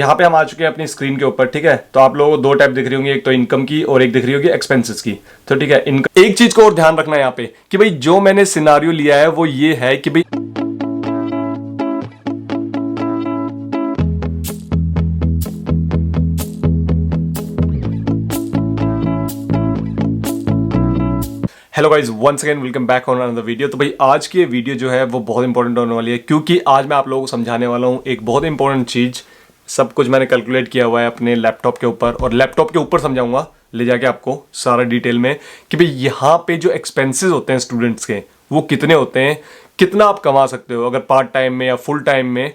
यहाँ पे हम आ चुके हैं अपनी स्क्रीन के ऊपर। ठीक है, तो आप लोगों को दो टैब दिख रही होंगी, एक तो इनकम की और एक दिख रही होगी एक्सपेंसेस की। तो ठीक है, इनकम एक चीज को और ध्यान रखना है यहाँ पे कि भाई जो मैंने सिनारियो लिया है वो ये है कि भाई hello guys, once again welcome back on another video. तो भाई आज की ये वीडियो जो है वो बहुत इंपॉर्टेंट होने वाली है, क्योंकि आज मैं आप लोगों को समझाने वाला हूँ एक बहुत इंपॉर्टेंट चीज। सब कुछ मैंने कैलकुलेट किया हुआ है अपने लैपटॉप के ऊपर, और लैपटॉप के ऊपर समझाऊंगा ले जाके आपको सारा डिटेल में कि भाई यहाँ पे जो एक्सपेंसेस होते हैं स्टूडेंट्स के वो कितने होते हैं, कितना आप कमा सकते हो अगर पार्ट टाइम में या फुल टाइम में।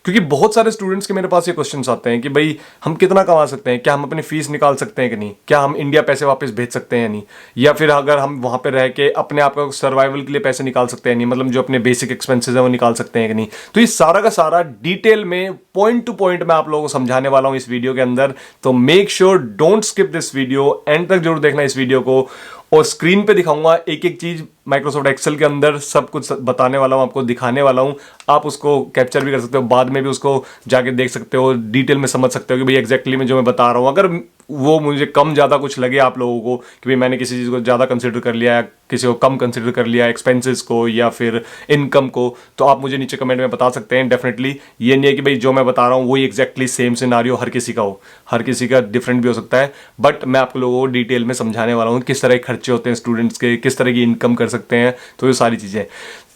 क्योंकि बहुत सारे स्टूडेंट्स के मेरे पास ये क्वेश्चंस आते हैं कि भाई हम कितना कमा सकते हैं, क्या हम अपनी फीस निकाल सकते हैं कि नहीं, क्या हम इंडिया पैसे वापस भेज सकते हैं या नहीं, या फिर अगर हम वहां पे रह के अपने आप का सर्वाइवल के लिए पैसे निकाल सकते हैं नहीं, मतलब जो अपने बेसिक एक्सपेंसेस है वो निकाल सकते हैं कि नहीं। तो ये सारा का सारा डिटेल में पॉइंट टू पॉइंट मैं आप लोगों को समझाने वाला हूं इस वीडियो के अंदर। तो make sure don't skip this video, and तक जरूर देखना इस वीडियो को। और स्क्रीन पे दिखाऊंगा एक एक चीज, माइक्रोसॉफ्ट एक्सेल के अंदर सब कुछ बताने वाला हूं, आपको दिखाने वाला हूं। आप उसको कैप्चर भी कर सकते हो, बाद में भी उसको जाके देख सकते हो, डिटेल में समझ सकते हो कि भाई एग्जैक्टली मैं जो मैं बता रहा हूं, अगर वो मुझे कम ज़्यादा कुछ लगे आप लोगों को कि भाई मैंने किसी चीज़ को ज़्यादा कंसिडर कर लिया, किसी को कम कंसिडर कर लिया, एक्सपेंसेस को या फिर इनकम को, तो आप मुझे नीचे कमेंट में बता सकते हैं। डेफिनेटली ये नहीं है कि भाई जो मैं बता रहा हूँ वही एग्जैक्टली सेम सिनारियो हर किसी का हो, हर किसी का डिफरेंट भी हो सकता है। बट मैं आप लोगों को डिटेल में समझाने वाला हूँ किस तरह के खर्चे होते हैं स्टूडेंट्स के, किस तरह की इनकम कर सकते हैं, तो ये सारी चीज़ें।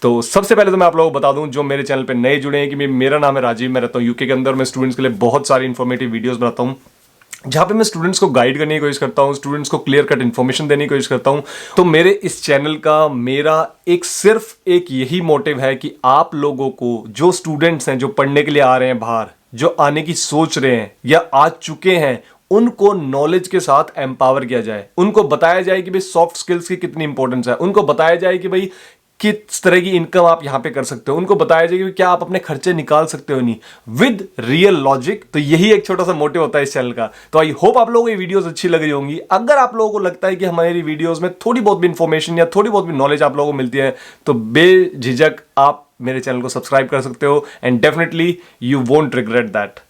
तो सबसे पहले तो मैं आप लोगों को बता दूं जो मेरे चैनल पे नए जुड़े हैं कि मेरा नाम है राजीव, मैं रहता हूँ यूके के अंदर। मैं स्टूडेंट्स के लिए बहुत सारी इंफॉर्मेटिव वीडियोस बनाता हूँ जहाँ पे मैं स्टूडेंट्स को गाइड करने की कोशिश करता हूँ, स्टूडेंट्स को क्लियर कट इन्फॉर्मेशन देने की कोशिश करता हूँ। तो मेरे इस चैनल का मेरा सिर्फ एक यही मोटिव है कि आप लोगों को, जो स्टूडेंट्स हैं जो पढ़ने के लिए आ रहे हैं बाहर, जो आने की सोच रहे हैं या आ चुके हैं, उनको नॉलेज के साथ एम्पावर किया जाए। उनको बताया जाए कि भाई सॉफ्ट स्किल्स की कितनी इंपॉर्टेंस है, उनको बताया जाए कि भाई किस तरह की इनकम आप यहां पे कर सकते हो, उनको बताया जाए कि क्या आप अपने खर्चे निकाल सकते हो नहीं, विद रियल लॉजिक। तो यही एक छोटा सा मोटिव होता है इस चैनल का। तो आई होप आप लोगों को ये वीडियोस अच्छी लग रही होंगी। अगर आप लोगों को लगता है कि हमारी वीडियोस में थोड़ी बहुत भी इंफॉर्मेशन या थोड़ी बहुत भी नॉलेज आप लोगों को मिलती है, तो बेझिझक आप मेरे चैनल को सब्सक्राइब कर सकते हो, and definitely you won't regret that.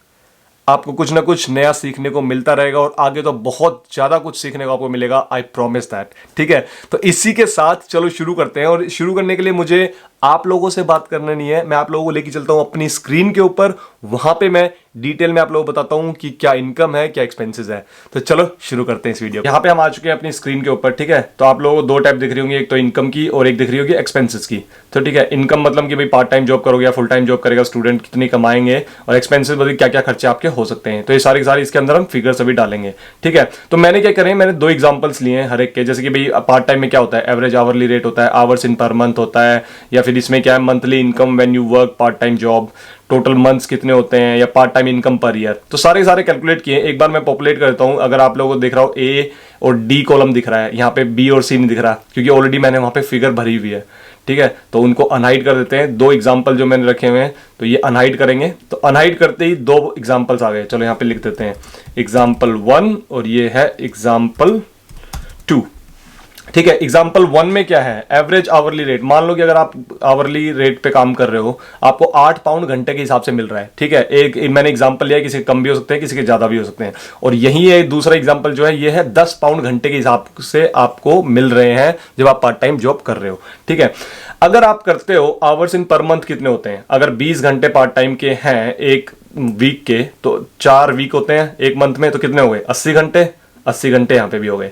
आपको कुछ ना कुछ नया सीखने को मिलता रहेगा, और आगे तो बहुत ज्यादा कुछ सीखने को आपको मिलेगा, आई प्रॉमिस दैट। ठीक है, तो इसी के साथ चलो शुरू करते हैं। और शुरू करने के लिए मुझे आप लोगों से बात करना नहीं है, मैं आप लोगों को लेके चलता हूं अपनी स्क्रीन के ऊपर। वहां पे मैं डिटेल में आप लोगों को बताता हूं कि क्या इनकम है, क्या एक्सपेंसेस है। तो चलो शुरू करते हैं इस वीडियो। यहाँ पे हम आ चुके हैं अपनी स्क्रीन के ऊपर। ठीक है, तो आप लोगों को दो टैब दिख रही होंगी, एक तो इनकम की और एक दिख रही होगी एक्सपेंसेस की। तो ठीक है, इनकम मतलब कि भाई पार्ट टाइम जॉब करोगे या फुल टाइम जॉब करेगा स्टूडेंट, कितनी कमाएंगे, और एक्सपेंसेस मतलब क्या क्या खर्चे आपके हो सकते हैं। तो ये सारे सारे इसके अंदर हम फिगर्स अभी डालेंगे। ठीक है, तो मैंने क्या करें, मैंने दो एग्जांपल्स लिए हैं हर एक के। जैसे कि भाई पार्ट टाइम में क्या होता है, एवरेज आवरली रेट होता है, आवर्स इन पर मंथ होता है, या फिर इसमें क्या है monthly income when you work part time job, total months कितने होते हैं, या part time income per year. तो सारे सारे कैलकुलेट किए। एक बार मैं पॉपुलेट करता हूं। अगर आप लोगों को दिख रहा हो ए और डी कॉलम दिख रहा है, यहाँ पे बी और सी नहीं दिख रहा, क्योंकि ऑलरेडी मैंने वहां पे फिगर भरी हुई है। ठीक है, तो उनको अनहाइड कर देते हैं। दो एग्जाम्पल जो मैंने रखे हुए हैं तो ये अनहाइड करेंगे। तो अनहाइड करते ही दो एग्जाम्पल्स आ गए। चलो यहाँ पे लिख देते हैं एग्जाम्पल 1 और ये है एग्जाम्पल 2। ठीक है, एग्जाम्पल 1 में क्या है, एवरेज आवरली रेट। मान लो कि अगर आप आवरली रेट पे काम कर रहे हो, आपको 8 पाउंड घंटे के हिसाब से मिल रहा है। ठीक है, एक मैंने एग्जाम्पल लिया है, किसी के कम भी हो सकते हैं, किसी के ज्यादा भी हो सकते हैं। और यही है दूसरा एग्जाम्पल जो है, ये है 10 पाउंड घंटे के हिसाब से आपको मिल रहे हैं जब आप पार्ट टाइम जॉब कर रहे हो। ठीक है, अगर आप करते हो आवर्स इन पर मंथ कितने होते हैं, अगर 20 घंटे पार्ट टाइम के हैं एक वीक के, तो 4 वीक होते हैं एक मंथ में, तो कितने हो गए 80 घंटे। 80 घंटे यहां पे भी हो गए।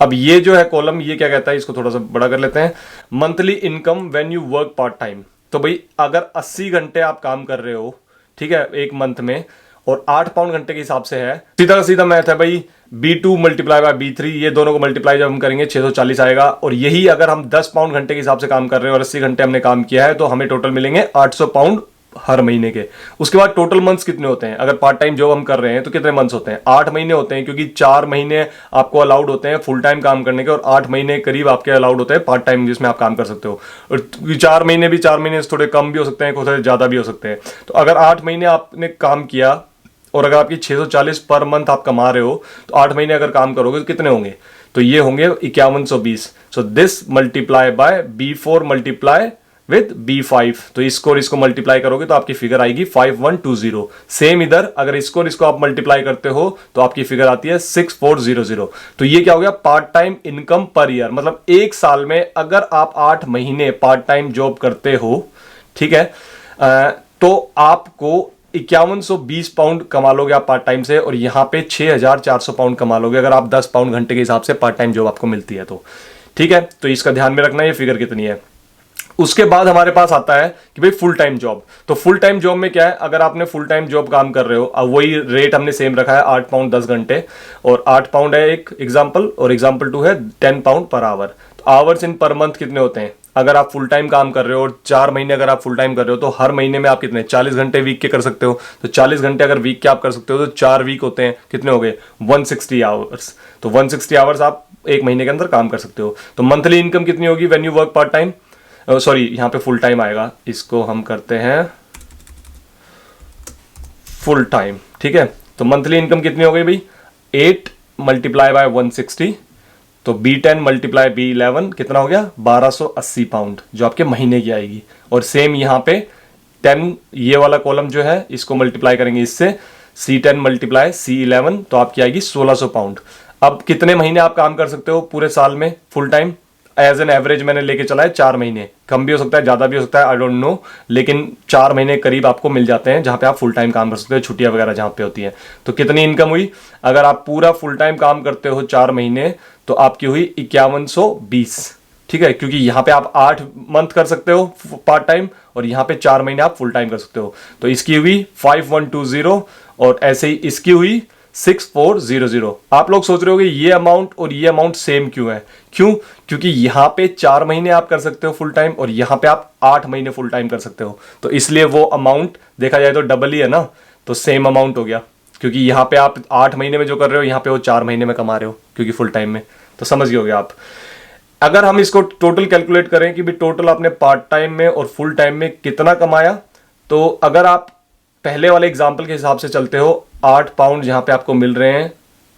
अब ये जो है कॉलम, ये क्या कहता है, इसको थोड़ा सा बड़ा कर लेते हैं, monthly income when you work part time. तो भाई अगर 80 घंटे आप काम कर रहे हो, ठीक है, एक मंथ में, और 8 पाउंड घंटे के हिसाब से है, सीधा का सीधा मैथ है भाई, B2 मल्टीप्लाई बाय B3, ये दोनों को मल्टीप्लाई जब हम करेंगे 640 आएगा। और यही अगर हम 10 पाउंड घंटे के हिसाब से काम कर रहे हैं और 80 घंटे हमने काम किया है, तो हमें टोटल मिलेंगे 800 पाउंड हर महीने के। उसके बाद टोटल मंथ्स कितने होते हैं, अगर पार्ट टाइम जॉब हम कर रहे हैं तो कितने मंथ्स होते हैं, 8 महीने होते हैं, क्योंकि 4 महीने आपको अलाउड होते हैं फुल टाइम काम करने के, और 8 महीने करीब आपके अलाउड होते हैं पार्ट टाइम जिसमें आप काम कर सकते हो। और 4 महीने भी 4 महीने थोड़े कम भी हो सकते हैं, थोड़े ज्यादा भी हो सकते हैं। तो अगर 8 महीने आपने काम किया और अगर आपकी 640 पर मंथ आप कमा रहे हो, तो 8 महीने अगर काम करोगे तो कितने होंगे, तो ये होंगे 5120। So this multiply by B4 multiply with B5, तो इसको और इसको मल्टीप्लाई करोगे तो आपकी फिगर आएगी 5120। सेम इधर अगर इसको और इसको आप मल्टीप्लाई करते हो तो आपकी फिगर आती है 6400। तो ये क्या हो गया, part time income per year, मतलब एक साल में अगर आप 8 महीने पार्ट टाइम जॉब करते हो, ठीक है, तो आपको 5120 पाउंड कमा लोगे आप पार्ट टाइम से, और यहां पे 6400 पाउंड कमा लोगे अगर आप 10 पाउंड घंटे के हिसाब से पार्ट टाइम जॉब आपको मिलती है तो। ठीक है, तो इसका ध्यान में रखना ये फिगर कितनी है। उसके बाद हमारे पास आता है कि भाई फुल टाइम जॉब। तो फुल टाइम जॉब में क्या है, अगर आपने फुल टाइम जॉब काम कर रहे हो, अब वही रेट हमने सेम रखा है 8 पाउंड 10 घंटे, और 8 पाउंड है एक एग्जांपल, और एग्जांपल 2 है 10 पाउंड पर आवर। तो आवर्स इन पर मंथ कितने होते हैं, अगर आप फुल टाइम काम कर रहे हो और 4 महीने अगर आप फुल टाइम कर रहे हो तो हर महीने में आप कितने 40 घंटे वीक के कर सकते हो। तो 40 घंटे अगर वीक के आप कर सकते हो तो 4 वीक होते हैं, कितने हो गए 160 आवर्स। तो 160 आवर्स आप एक महीने के अंदर काम कर सकते हो। तो मंथली इनकम कितनी होगी when you work part time, sorry यहां पे फुल टाइम आएगा, इसको हम करते हैं फुल टाइम। ठीक है, तो मंथली इनकम कितनी हो गई भाई, 8 मल्टीप्लाई बाय 160, तो B10 मल्टीप्लाई B11 कितना हो गया 1280 पाउंड, जो आपके महीने की आएगी। और सेम यहां पे 10 ये वाला कॉलम जो है इसको मल्टीप्लाई करेंगे इससे, C10 मल्टीप्लाई C11 तो आपकी आएगी 1600 पाउंड। अब कितने महीने आप काम कर सकते हो पूरे साल में full time, as an average मैंने लेके चला है 4 महीने, कम भी हो सकता है ज्यादा भी हो सकता है, आई डोंट नो, लेकिन 4 महीने करीब आपको मिल जाते हैं जहां पे आप फुल टाइम काम कर सकते हो, छुट्टियां वगैरह जहां पे होती है। तो कितनी इनकम हुई, अगर आप पूरा फुल टाइम काम करते हो 4 महीने तो आपकी हुई 5120। ठीक है, क्योंकि यहां पे आप 8 मंथ कर सकते हो पार्ट टाइम और यहां पे 4 महीने आप फुल टाइम कर सकते हो। तो इसकी हुई 5120 और ऐसे ही इसकी हुई 6400। आप लोग सोच रहे होगे ये अमाउंट और ये अमाउंट सेम क्यों है, क्यों, क्योंकि यहां पे 4 महीने आप कर सकते हो फुल टाइम और यहां पे आप 8 महीने फुल टाइम कर सकते हो, तो इसलिए वो अमाउंट देखा जाए तो डबल ही है ना, तो सेम अमाउंट हो गया, क्योंकि यहां पे आप 8 महीने में जो कर रहे हो यहां पे वो 4 महीने में कमा रहे हो क्योंकि फुल टाइम में। तो समझ गए होगे आप। अगर हम इसको टोटल कैलकुलेट करें कि भी टोटल आपने पार्ट टाइम में और फुल टाइम में कितना कमाया, तो अगर आप पहले वाले एग्जाम्पल के हिसाब से चलते हो, 8 पाउंड जहां पे आपको मिल रहे हैं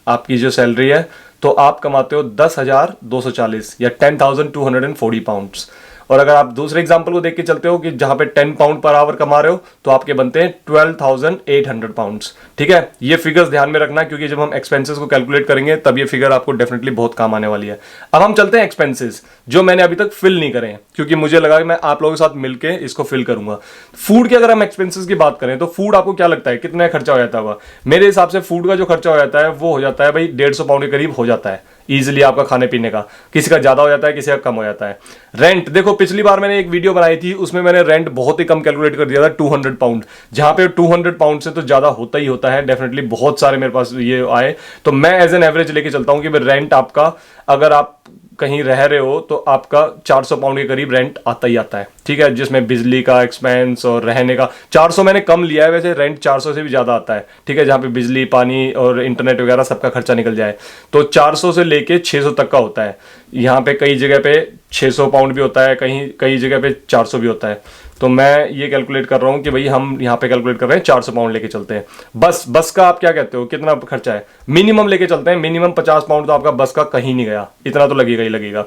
आपकी जो सैलरी है, तो आप कमाते हो 10,240 या 10,240 पाउंड्स। और अगर आप दूसरे एग्जांपल को देख के चलते हो कि जहां पे 10 पाउंड पर आवर कमा रहे हो तो आपके बनते हैं 12,800 पाउंड्स। ठीक है, ये फिगर्स ध्यान में रखना क्योंकि जब हम एक्सपेंसेस को कैलकुलेट करेंगे तब ये फिगर आपको डेफिनेटली बहुत काम आने वाली है। अब हम चलते हैं एक्सपेंसेस जो मैंने अभी तक फिल नहीं करे हैं, क्योंकि मुझे लगा कि मैं आप लोगों के साथ मिलकर इसको फिल करूंगा। फूड की अगर हम एक्सपेंसेस की बात करें तो फूड आपको क्या लगता है कितना खर्चा हो जाता होगा, मेरे हिसाब से फूड का जो खर्चा हो जाता है वो हो जाता है भाई 150 पाउंड के करीब हो जाता है इजीली आपका खाने पीने का, किसी का ज्यादा हो जाता है किसी का कम हो जाता है। रेंट देखो, पिछली बार मैंने एक वीडियो बनाई थी उसमें मैंने रेंट बहुत ही कम कैलकुलेट कर दिया था 200 पाउंड, जहां पे 200 पाउंड से तो ज्यादा होता ही होता है डेफिनेटली, बहुत सारे मेरे पास ये आए। तो मैं एज एन एवरेज लेके चलता हूं कि रेंट आपका अगर आप कहीं रह रहे हो तो आपका 400 पाउंड के करीब रेंट आता ही आता है। ठीक है, जिसमें बिजली का एक्सपेंस और रहने का 400 मैंने कम लिया है, वैसे रेंट 400 से भी ज्यादा आता है। ठीक है, जहां पे बिजली पानी और इंटरनेट वगैरह सबका खर्चा निकल जाए तो 400 से लेके 600 तक का होता है। यहाँ पे कई जगह पे 600 पाउंड भी होता है, कहीं कई जगह पे 400 भी होता है। तो मैं ये कैलकुलेट कर रहा हूँ कि भाई हम यहाँ पे कैलकुलेट कर रहे हैं 400 पाउंड लेके चलते हैं। बस का आप क्या कहते हो कितना खर्चा है, मिनिमम लेके चलते हैं, मिनिमम 50 पाउंड तो आपका बस का कहीं नहीं गया, इतना तो लगेगा ही लगेगा।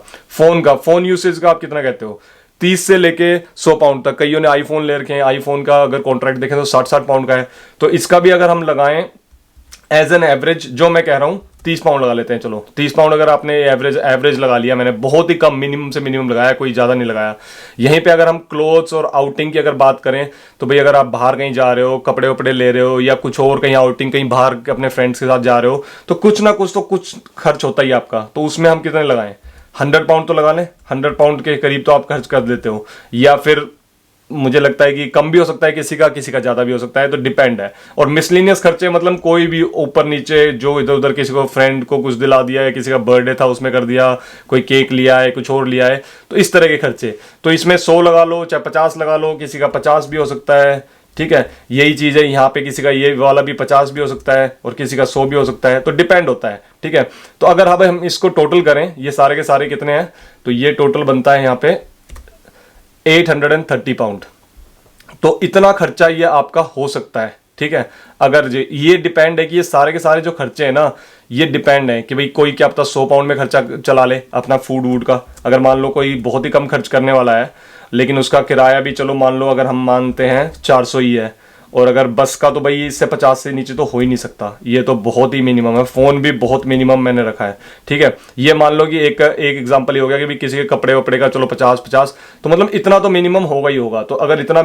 फोन यूसेज का आप कितना कहते हो, 30 से लेके 100 पाउंड तक, कईयों ने आईफोन ले रखे हैं, आईफोन का अगर कॉन्ट्रैक्ट देखें तो 60 पाउंड का है। तो इसका भी अगर हम लगाएं एज एन एवरेज, जो मैं कह रहा हूं 30 पाउंड लगा लेते हैं, चलो 30 पाउंड अगर आपने एवरेज लगा लिया, मैंने बहुत ही कम मिनिमम से मिनिमम लगाया, कोई ज्यादा नहीं लगाया। यहीं पे अगर हम क्लोथ्स और आउटिंग की अगर बात करें तो भाई अगर आप बाहर कहीं जा रहे हो, कपड़े वपड़े ले रहे हो या कुछ और कहीं आउटिंग कहीं बाहर अपने फ्रेंड्स के साथ जा रहे हो, तो कुछ ना कुछ तो कुछ खर्च होता ही आपका। तो उसमें हम कितने लगाएं, 100 पाउंड तो लगा लें, 100 पाउंड के करीब तो आप खर्च कर देते हो, या फिर मुझे लगता है कि कम भी हो सकता है किसी का ज्यादा भी हो सकता है, तो डिपेंड है। और मिसलिनियस खर्चे मतलब कोई भी ऊपर नीचे जो इधर उधर, किसी को फ्रेंड को कुछ दिला दिया है, किसी का बर्थडे था उसमें कर दिया, कोई केक लिया है, कुछ और लिया है, तो इस तरह के खर्चे। तो इसमें 100 लगा लो चाहे 50 लगा लो, किसी का 50 भी हो सकता है। ठीक है, यही चीज है यहाँ पे, किसी का ये वाला भी 50 भी हो सकता है और किसी का 100 भी हो सकता है, तो डिपेंड होता है। ठीक है, तो अगर अब हम इसको टोटल करें, ये सारे के सारे कितने हैं, तो ये टोटल बनता है यहाँ पे 830 पाउंड। तो इतना खर्चा ये आपका हो सकता है। ठीक है, अगर ये डिपेंड है कि ये सारे के सारे जो खर्चे हैं ना, ये डिपेंड है कि भाई कोई क्या पता 100 पाउंड में खर्चा चला ले अपना फूड वूड का, अगर मान लो कोई बहुत ही कम खर्च करने वाला है लेकिन उसका किराया भी चलो मान लो अगर हम मानते हैं 400 ही है, और अगर बस का तो भाई इससे 50 से नीचे तो हो ही नहीं सकता, ये तो बहुत ही मिनिमम है। फ़ोन भी बहुत मिनिमम मैंने रखा है, ठीक है। ये मान लो कि एक एग्जांपल ही हो गया कि भाई किसी के कपड़े वपड़े का चलो 50, तो मतलब इतना तो मिनिमम होगा ही होगा। तो अगर इतना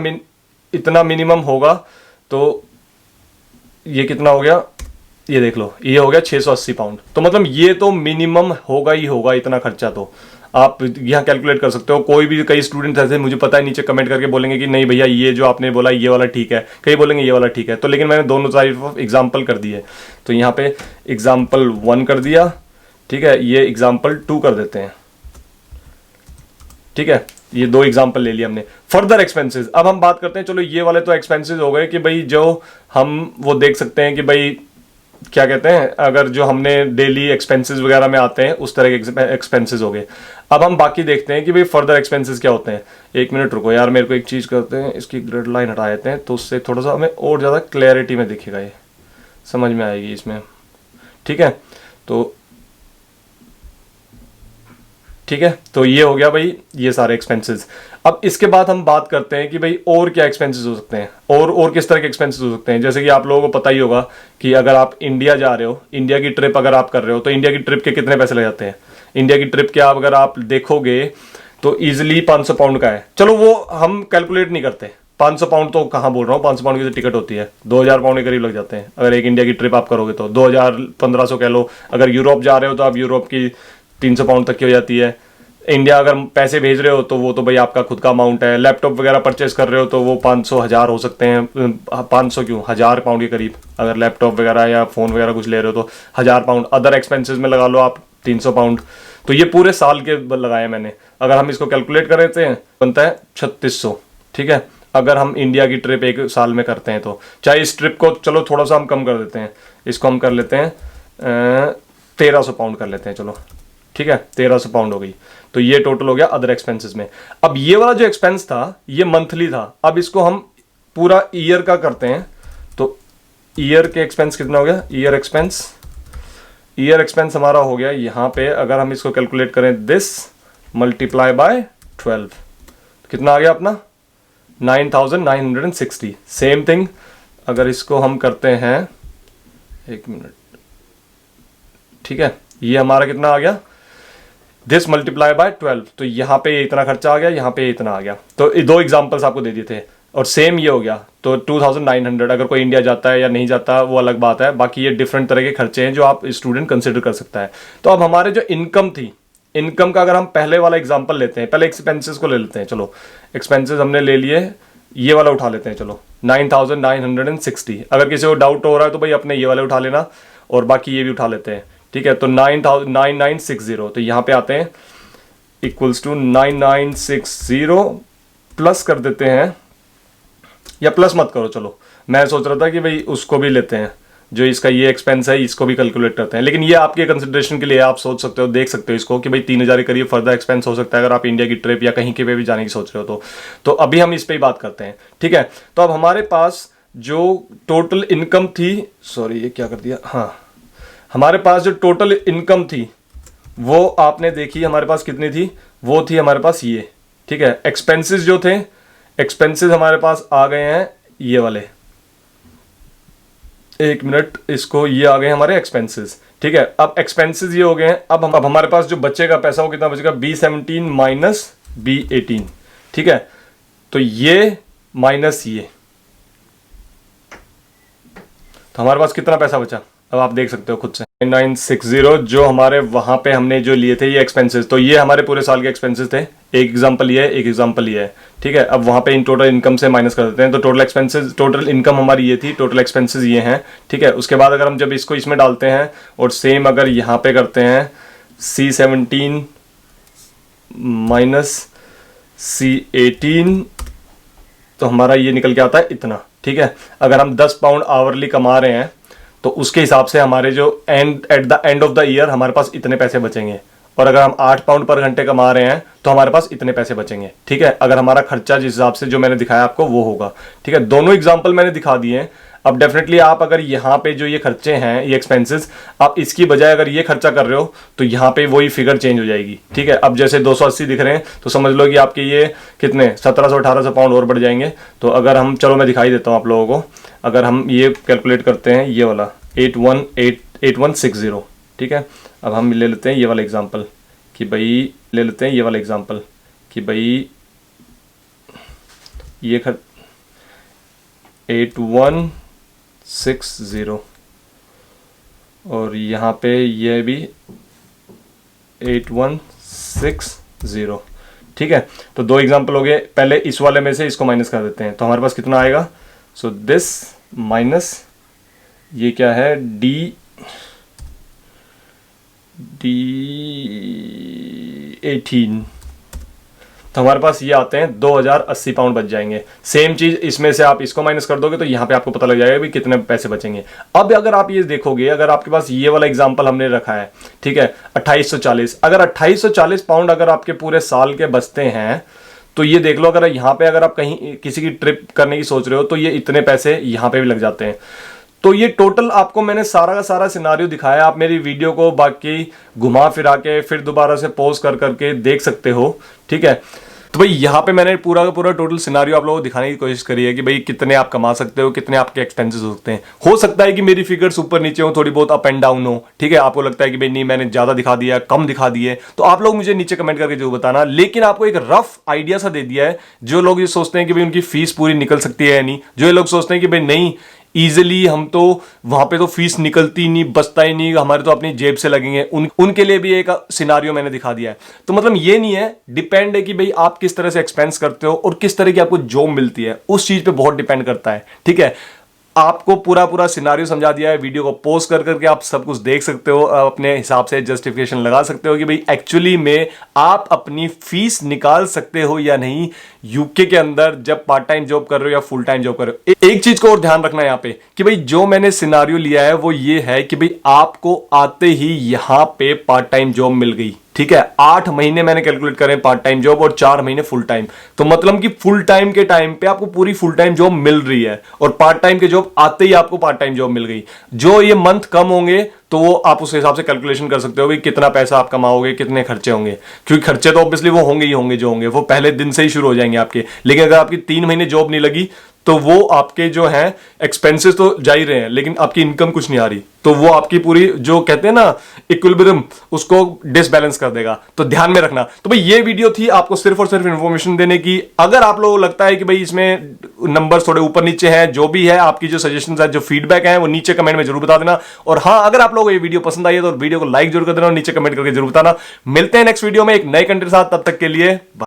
मिनिमम होगा तो ये कितना हो गया, ये देख लो, ये हो गया 680 पाउंड। तो मतलब ये तो मिनिमम होगा ही होगा, इतना खर्चा तो आप यहाँ कैलकुलेट कर सकते हो। कोई भी, कई स्टूडेंट्स ऐसे, मुझे पता है, नीचे कमेंट करके बोलेंगे कि नहीं भैया ये जो आपने बोला ये वाला ठीक है, कई बोलेंगे ये वाला ठीक है। तो लेकिन मैंने दोनों टाइप ऑफ एग्जाम्पल कर दिए, तो यहाँ पे एग्जाम्पल 1 कर दिया, ठीक है। ये एग्जाम्पल 2 कर देते हैं, ठीक है। ये 2 एग्जाम्पल ले लिया हमने। फर्दर एक्सपेंसेस, अब हम बात करते हैं, चलो ये वाले तो एक्सपेंसेस हो गए कि भाई जो हम वो देख सकते हैं कि भाई क्या कहते हैं, अगर जो हमने डेली एक्सपेंसेस वगैरह में आते हैं उस तरह के एक्सपेंसेस हो गए। अब हम बाकी देखते हैं कि भाई फर्दर एक्सपेंसेस क्या होते हैं। एक मिनट रुको यार, मेरे को एक चीज़ करते हैं, इसकी ग्रिड लाइन हटा देते हैं तो उससे थोड़ा सा हमें और ज़्यादा क्लैरिटी में दिखेगा, ये समझ में आएगी इसमें, ठीक है। तो ये हो गया भाई ये सारे एक्सपेंसेस। अब इसके बाद हम बात करते हैं कि भाई और क्या एक्सपेंसेस हो सकते हैं, और किस तरह के एक्सपेंसेस हो सकते हैं। जैसे कि आप लोगों को पता ही होगा कि अगर आप इंडिया जा रहे हो, इंडिया की ट्रिप अगर आप कर रहे हो, तो इंडिया की ट्रिप के कितने पैसे लग जाते हैं। इंडिया की ट्रिप के अगर आप देखोगे तो ईजिली 500 पाउंड का है। चलो वो हम कैलकुलेट नहीं करते, 500 पाउंड तो कहाँ बोल रहा हूँ, 500 पाउंड की तो टिकट होती है, 2000 पाउंड के करीब लग जाते हैं अगर एक इंडिया की ट्रिप आप करोगे तो। 2000-1500 कह लो। अगर यूरोप जा रहे हो तो आप यूरोप की 300 पाउंड तक की हो जाती है। इंडिया अगर पैसे भेज रहे हो तो वो तो भाई आपका खुद का अमाउंट है। लैपटॉप वगैरह परचेस कर रहे हो तो वो 500-1000 हो सकते हैं, 500 क्यों, 1000 पाउंड के करीब। अगर लैपटॉप वगैरह या फ़ोन वगैरह कुछ ले रहे हो तो 1000 पाउंड। अदर एक्सपेंसेस में लगा लो आप 300 पाउंड। तो ये पूरे साल के लगाए मैंने। अगर हम इसको कैलकुलेट कर रहे हैं बनता है 3600, ठीक है। अगर हम इंडिया की ट्रिप एक साल में करते हैं तो, चाहे इस ट्रिप को चलो थोड़ा सा हम कम कर देते हैं, इसको हम कर लेते हैं 1300 पाउंड कर लेते हैं, चलो ठीक है, 1300 पाउंड हो गई। तो ये टोटल हो गया अदर एक्सपेंसेस में। अब ये वाला जो एक्सपेंस था ये मंथली था, अब इसको हम पूरा ईयर का करते हैं। तो ईयर के एक्सपेंस कितना हो गया, ईयर एक्सपेंस हमारा हो गया यहाँ पे, अगर हम इसको कैलकुलेट करें, दिस मल्टीप्लाई बाय 12, कितना आ गया अपना 9960। सेम थिंग अगर इसको हम करते हैं, एक मिनट, ठीक है, ये हमारा कितना आ गया, दिस मल्टीप्लाई बाय 12, तो यहाँ पे इतना खर्चा आ गया, यहाँ पे इतना आ गया। तो 2 एग्जांपल्स आपको दे दिए थे, और सेम ये हो गया। तो 2900, अगर कोई इंडिया जाता है या नहीं जाता वो अलग बात है, बाकी ये डिफरेंट तरह के खर्चे हैं जो आप स्टूडेंट कंसिडर कर सकता है। तो अब हमारे जो इनकम थी, इनकम का अगर हम पहले वाला एग्जाम्पल लेते हैं, पहले एक्सपेंसेस को ले लेते हैं। चलो एक्सपेंसेस हमने ले लिए, ये वाला उठा लेते हैं, चलो 9960। अगर किसी को डाउट हो रहा है तो भाई अपने ये वाले उठा लेना, और बाकी ये भी उठा लेते हैं, ठीक है। तो 9960, तो यहाँ पे आते हैं इक्वल्स टू 9960 प्लस कर देते हैं, या प्लस मत करो, चलो मैं सोच रहा था कि भाई उसको भी लेते हैं, जो इसका ये एक्सपेंस है इसको भी कैलकुलेट करते हैं। लेकिन ये आपके कंसिडरेशन के लिए, आप सोच सकते हो, देख सकते हो इसको कि भाई 3000 के करीब फर्दर एक्सपेंस हो सकता है अगर आप इंडिया की ट्रिप या कहीं के पे भी जाने की सोच रहे हो तो अभी हम इस पे ही बात करते हैं, ठीक है। तो अब हमारे पास जो टोटल इनकम थी, सॉरी ये क्या कर दिया, हाँ, हमारे पास जो टोटल इनकम थी वो आपने देखी हमारे पास कितनी थी, वो थी हमारे पास ये, ठीक है। एक्सपेंसेस जो थे, एक्सपेंसेस हमारे पास आ गए हैं ये वाले, एक मिनट, इसको, ये आ गए हमारे एक्सपेंसेस, ठीक है। अब एक्सपेंसेस ये हो गए हैं। अब हमारे पास जो बचेगा पैसा वो कितना बचेगा, B17 माइनस B18, ठीक है। तो ये माइनस ये, तो हमारे पास कितना पैसा बचा, अब आप देख सकते हो खुद से, 9960 जो हमारे वहां पे हमने जो लिए थे ये एक्सपेंसेस। तो ये हमारे पूरे साल के एक्सपेंसेस थे। एक एग्जांपल ये है, एक एग्जांपल ये है, ठीक है। अब वहां पे इन टोटल इनकम से माइनस कर देते हैं, तो टोटल एक्सपेंसेस, टोटल इनकम हमारी ये थी, टोटल एक्सपेंसेस ये हैं, ठीक है। उसके बाद अगर हम जब इसको इसमें डालते हैं और सेम अगर यहाँ पे करते हैं C17 माइनस C18, तो हमारा ये निकल के आता है इतना, ठीक है। अगर हम 10 पाउंड आवरली कमा रहे हैं तो उसके हिसाब से हमारे जो at the end of the year हमारे पास इतने पैसे बचेंगे। और अगर हम 8 पाउंड पर घंटे कमा रहे हैं तो हमारे पास इतने पैसे बचेंगे, ठीक है। अगर हमारा खर्चा जिस हिसाब से जो मैंने दिखाया आपको वो होगा, ठीक है। दोनों एग्जांपल मैंने दिखा दिए हैं। अब डेफिनेटली आप अगर यहाँ पे जो ये खर्चे हैं, ये एक्सपेंसेस, आप इसकी बजाय अगर ये खर्चा कर रहे हो तो यहाँ पे वही फिगर चेंज हो जाएगी। ठीक है, अब जैसे 280 दिख रहे हैं तो समझ लो कि आपके ये कितने 1700-1800 पाउंड और बढ़ जाएंगे। तो अगर हम, चलो मैं दिखाई देता हूँ आप लोगों को, अगर हम ये कैलकुलेट करते हैं, ये वाला 8160, ठीक है। अब हम ले लेते हैं ये वाला एग्जाम्पल कि भाई, ले लेते हैं ये वाला एग्जाम्पल कि भाई ये 8160 और यहाँ पे ये भी 8160। ठीक है, तो दो एग्जाम्पल हो गए। पहले इस वाले में से इसको माइनस कर देते हैं तो हमारे पास कितना आएगा। सो दिस माइनस ये क्या है, D18, तो हमारे पास ये आते हैं 2080 पाउंड बच जाएंगे। सेम चीज इसमें से आप इसको माइनस कर दोगे तो यहाँ पे आपको पता लग जाएगा भी कितने पैसे बचेंगे। अब अगर आप ये देखोगे, अगर आपके पास ये वाला एग्जांपल हमने रखा है, ठीक है, 2840, अगर 2840 पाउंड अगर आपके पूरे साल के बचते हैं तो ये देख लो, अगर यहाँ पे अगर आप कहीं किसी की ट्रिप करने की सोच रहे हो तो ये इतने पैसे यहाँ पे भी लग जाते हैं। तो ये टोटल आपको मैंने सारा का सारा सिनारियो दिखाया। आप मेरी वीडियो को बाकी घुमा फिरा के फिर दोबारा से पॉज कर करके देख सकते हो। ठीक है, तो भाई यहाँ पे मैंने पूरा का पूरा टोटल सिनारियो आप लोगों को दिखाने की कोशिश करी है कि भाई कितने आप कमा सकते हो, कितने आपके एक्सपेंसेस हो सकते हैं। हो सकता है कि मेरी फिगर्स ऊपर नीचे हो, थोड़ी बहुत अप एंड डाउन हो। ठीक है, आपको लगता है कि भाई नहीं मैंने ज्यादा दिखा दिया, कम दिखा दिए, तो आप लोग मुझे नीचे कमेंट करके जरूर बताना। लेकिन आपको एक रफ आइडिया सा दे दिया है। जो लोग ये सोचते हैं कि भाई उनकी फीस पूरी निकल सकती है या नहीं, जो ये लोग सोचते हैं कि भाई नहीं इजिली हम तो वहां पे तो फीस निकलती नहीं, बचता ही नहीं, हमारे तो अपनी जेब से लगेंगे, उनके लिए भी एक सिनारियो मैंने दिखा दिया है। तो मतलब ये नहीं है, डिपेंड है कि भाई आप किस तरह से एक्सपेंस करते हो और किस तरह की आपको जॉब मिलती है, उस चीज पे बहुत डिपेंड करता है। ठीक है, आपको पूरा पूरा सिनारियो समझा दिया है। वीडियो को पॉज कर करके आप सब कुछ देख सकते हो, अपने हिसाब से जस्टिफिकेशन लगा सकते हो कि भाई एक्चुअली में आप अपनी फीस निकाल सकते हो या नहीं यूके के अंदर, जब पार्ट टाइम जॉब कर रहे हो या फुल टाइम जॉब कर रहे हो। एक चीज को और ध्यान रखना है यहाँ पे कि भाई जो मैंने सिनारियो लिया है वो ये है कि भाई आपको आते ही यहां पे पार्ट टाइम जॉब मिल गई। ठीक है, 8 महीने मैंने कैलकुलेट करे पार्ट टाइम जॉब और 4 महीने फुल टाइम। तो मतलब कि फुल टाइम के टाइम पे आपको पूरी फुल टाइम जॉब मिल रही है और पार्ट टाइम के जॉब आते ही आपको पार्ट टाइम जॉब मिल गई। जो ये मंथ कम होंगे तो वो आप उस हिसाब से कैलकुलेशन कर सकते हो कि कितना पैसा आप कमाओगे, कितने खर्चे होंगे, क्योंकि खर्चे तो ऑब्वियसली वो होंगे ही होंगे, जो होंगे वो पहले दिन से ही शुरू हो जाएंगे आपके। लेकिन अगर आपकी 3 महीने जॉब नहीं लगी तो वो आपके जो है एक्सपेंसेस तो जा ही रहे हैं लेकिन आपकी इनकम कुछ नहीं आ रही, तो वो आपकी पूरी जो कहते हैं ना इक्विलिब्रियम, उसको डिसबैलेंस कर देगा। तो ध्यान में रखना। तो भाई ये वीडियो थी आपको सिर्फ और सिर्फ इंफॉर्मेशन देने की। अगर आप लोगों को लगता है कि भाई इसमें नंबर्स थोड़े ऊपर नीचे हैं, जो भी है आपकी जो सजेशंस है, जो फीडबैक है, वो नीचे कमेंट में जरूर बता देना। और हाँ, अगर आप लोगों को ये वीडियो पसंद आई है तो वीडियो को लाइक जरूर कर देना और नीचे कमेंट करके जरूर बताना। मिलते हैं नेक्स्ट वीडियो में एक नए कंटेंट के साथ, तब तक के लिए